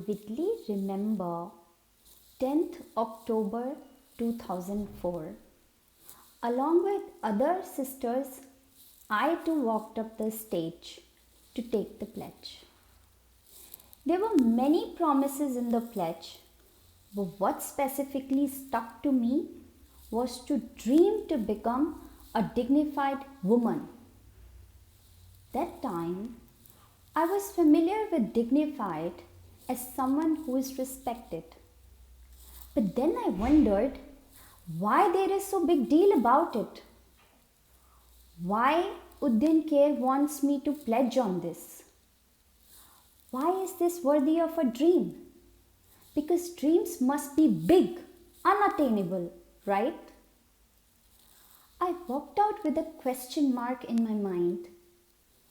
vividly remember 10th October 2004. Along with other sisters, I too walked up the stage to take the pledge. There were many promises in the pledge, but what specifically stuck to me was to dream to become a dignified woman. That time, I was familiar with dignified as someone who is respected. But then I wondered why there is so big deal about it. Why Udayan wants me to pledge on this? Why is this worthy of a dream? Because dreams must be big, unattainable, right? I walked out with a question mark in my mind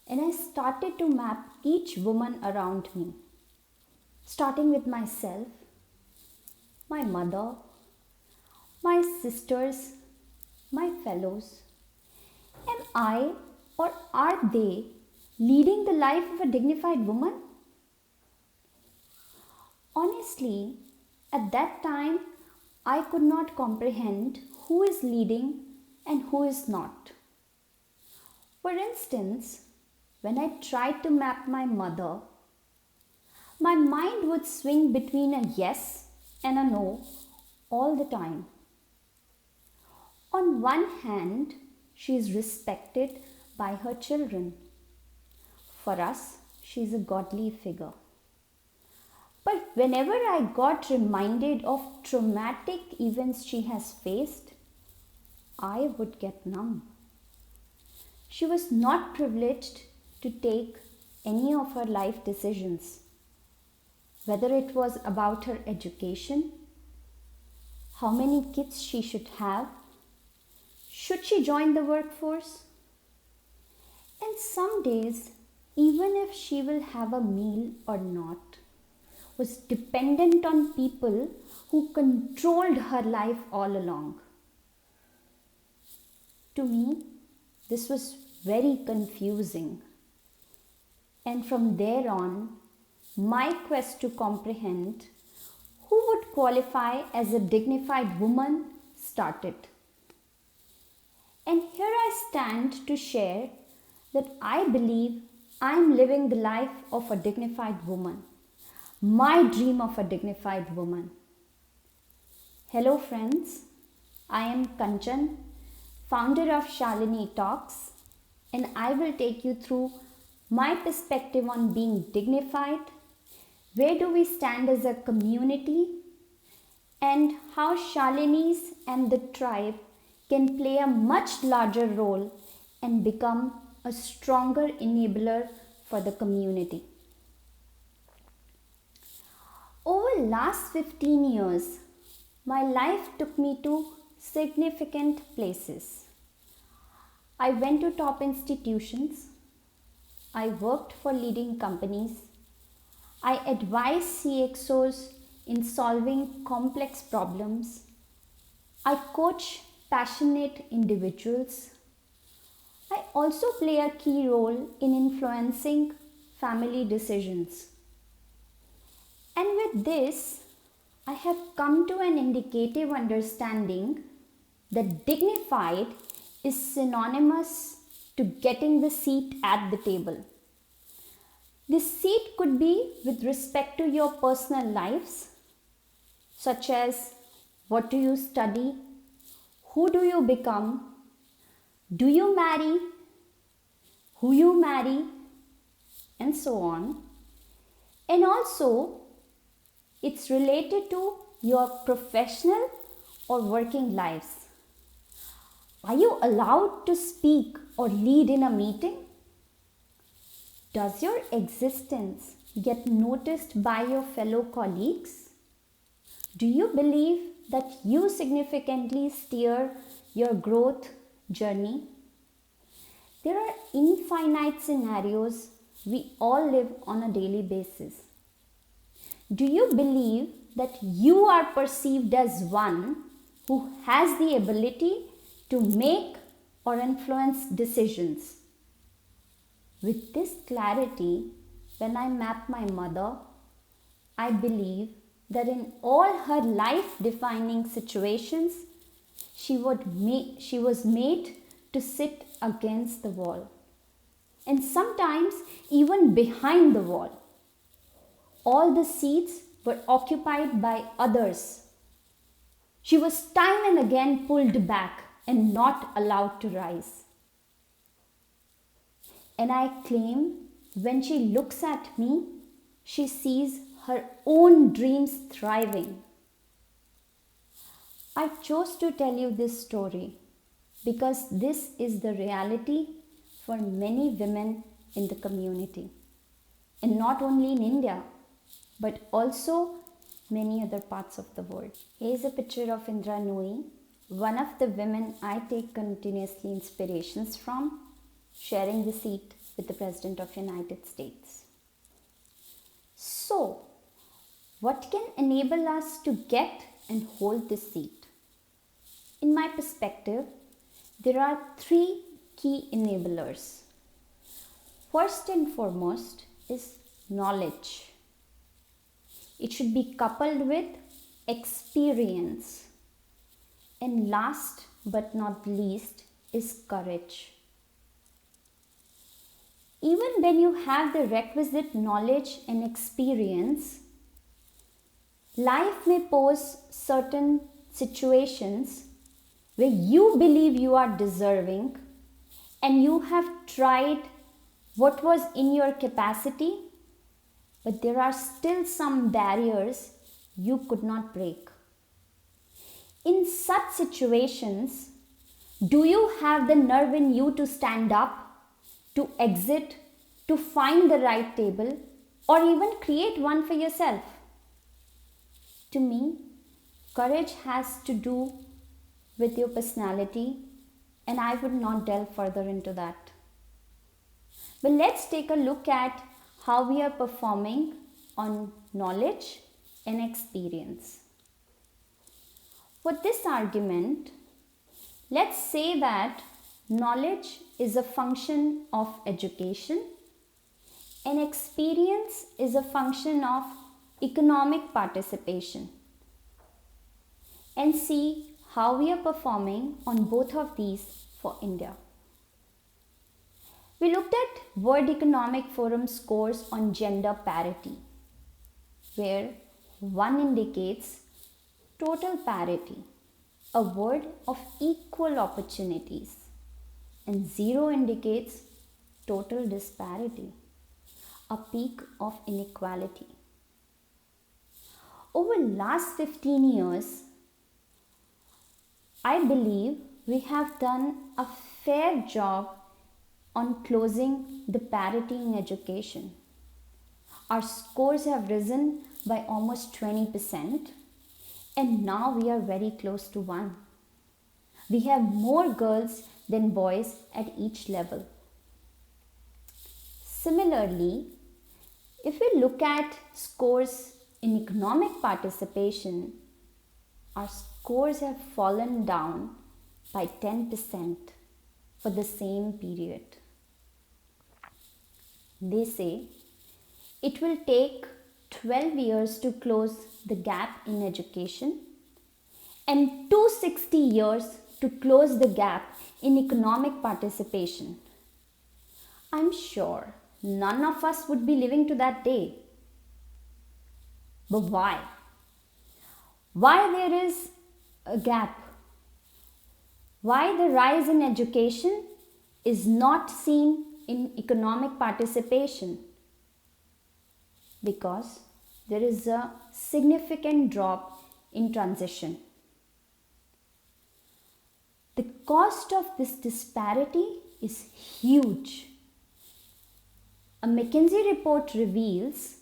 and I started to map each woman around me, starting with myself, my mother, my sisters, my fellows. Am I or are they leading the life of a dignified woman? Honestly, at that time, I could not comprehend who is leading and who is not. For instance, when I tried to map my mother, my mind would swing between a yes and a no all the time. On one hand, she is respected by her children. For us, she is a godly figure. But whenever I got reminded of traumatic events she has faced, I would get numb. She was not privileged to take any of her life decisions, whether it was about her education, how many kids she should have, should she join the workforce, and some days, even if she will have a meal or not, was dependent on people who controlled her life all along. To me, this was very confusing. And from there on, my quest to comprehend who would qualify as a dignified woman started. And here I stand to share that I believe I am living the life of a dignified woman, my dream of a dignified woman. Hello friends, I am Kanchan, founder of Shalini Talks, and I will take you through my perspective on being dignified, where do we stand as a community, and how Shalinis and the tribe can play a much larger role and become a stronger enabler for the community. Over last 15 years, my life took me to significant places. I went to top institutions. I worked for leading companies. I advised CXOs in solving complex problems. I coach passionate individuals. I also play a key role in influencing family decisions. And with this, I have come to an indicative understanding that dignified is synonymous to getting the seat at the table. This seat could be with respect to your personal lives, such as what do you study, who do you become, do you marry, who you marry, and so on. And also, it's related to your professional or working lives. Are you allowed to speak or lead in a meeting? Does your existence get noticed by your fellow colleagues? Do you believe that you significantly steer your growth journey? There are infinite scenarios we all live on a daily basis. Do you believe that you are perceived as one who has the ability to make or influence decisions? With this clarity, when I map my mother, I believe that in all her life-defining situations, she was made to sit against the wall, and sometimes even behind the wall. All the seats were occupied by others. She was time and again pulled back and not allowed to rise. And I claim when she looks at me, she sees her own dreams thriving. I chose to tell you this story because this is the reality for many women in the community. And not only in India, but also many other parts of the world. Here's a picture of Indra Nooyi, one of the women I take continuously inspirations from, sharing the seat with the President of the United States. So, what can enable us to get and hold this seat? In my perspective, there are three key enablers. First and foremost is knowledge. It should be coupled with experience. And last but not least is courage. Even when you have the requisite knowledge and experience, life may pose certain situations where you believe you are deserving and you have tried what was in your capacity, but there are still some barriers you could not break. In such situations, do you have the nerve in you to stand up, to exit, to find the right table, or even create one for yourself? To me, courage has to do with your personality, and I would not delve further into that. But let's take a look at how we are performing on knowledge and experience. For this argument, let's say that knowledge is a function of education and experience is a function of economic participation, and see how we are performing on both of these for India. We looked at World Economic Forum scores on gender parity, where 1 indicates total parity, a word of equal opportunities, and 0 indicates total disparity, a peak of inequality. Over last 15 years, I believe we have done a fair job on closing the parity in education. Our scores have risen by almost 20%, and now we are very close to 1. We have more girls than boys at each level. Similarly, if we look at scores in economic participation, our scores have fallen down by 10% for the same period. They say it will take 12 years to close the gap in education and 260 years to close the gap in economic participation. I'm sure none of us would be living to that day. But why? Why there is a gap? Why the rise in education is not seen in economic participation? Because there is a significant drop in transition. The cost of this disparity is huge. A McKinsey report reveals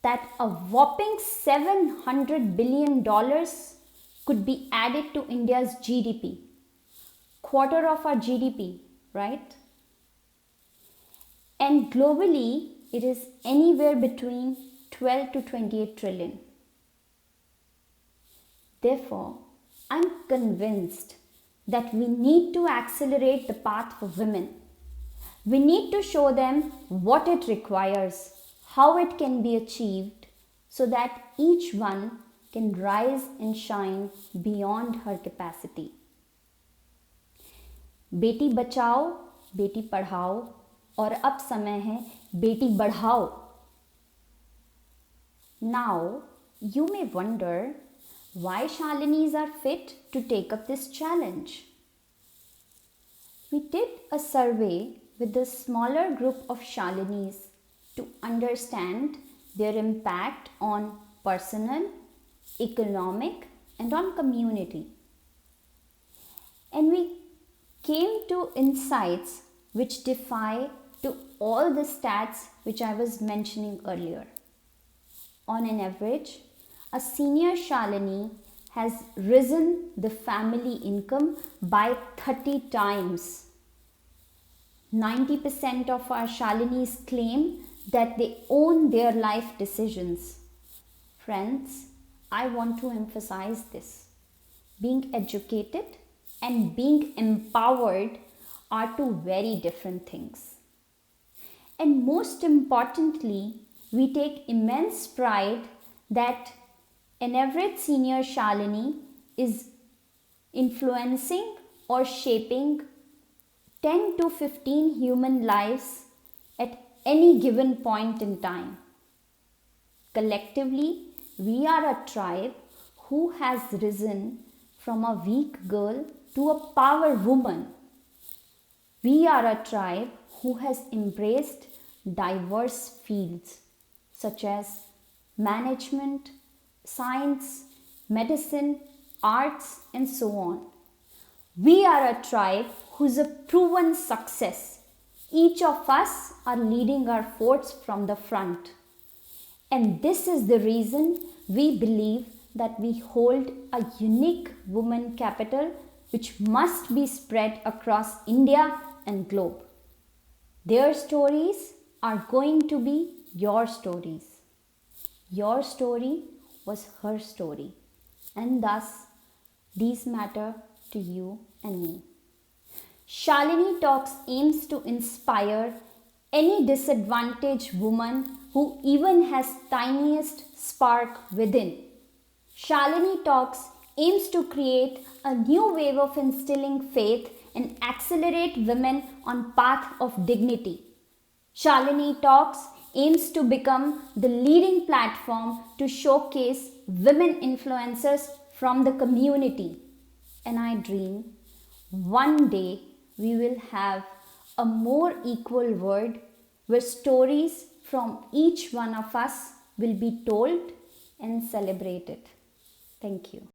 that a whopping $700 billion could be added to India's GDP. Quarter of our GDP, right? And globally, it is anywhere between 12 to 28 trillion. Therefore, I'm convinced that we need to accelerate the path for women. We need to show them what it requires, how it can be achieved, so that each one can rise and shine beyond her capacity. Beti Bachao, Beti Padhao और अब समय है बेटी बढ़ाओ. Now, you may wonder why Shalinis are fit to take up this challenge. We did a survey with a smaller group of Shalinis to understand their impact on personal, economic, and on community. And we came to insights which defy to all the stats which I was mentioning earlier. On an average, a senior Shalini has risen the family income by 30 times. 90% of our Shalinis claim that they own their life decisions. Friends, I want to emphasize this. Being educated and being empowered are two very different things. And most importantly, we take immense pride that an average senior Shalini is influencing or shaping 10 to 15 human lives at any given point in time. Collectively, we are a tribe who has risen from a weak girl to a power woman. We are a tribe who has embraced diverse fields such as management, science, medicine, arts, and so on. We are a tribe who's a proven success. Each of us are leading our forts from the front. And this is the reason we believe that we hold a unique woman capital which must be spread across India and globe. Their stories are going to be your stories. Your story was her story, and thus these matter to you and me. Shalini Talks aims to inspire any disadvantaged woman who even has tiniest spark within. Shalini Talks aims to create a new wave of instilling faith and accelerate women on path of dignity. Shalini Talks aims to become the leading platform to showcase women influencers from the community. And I dream one day we will have a more equal world where stories from each one of us will be told and celebrated. Thank you.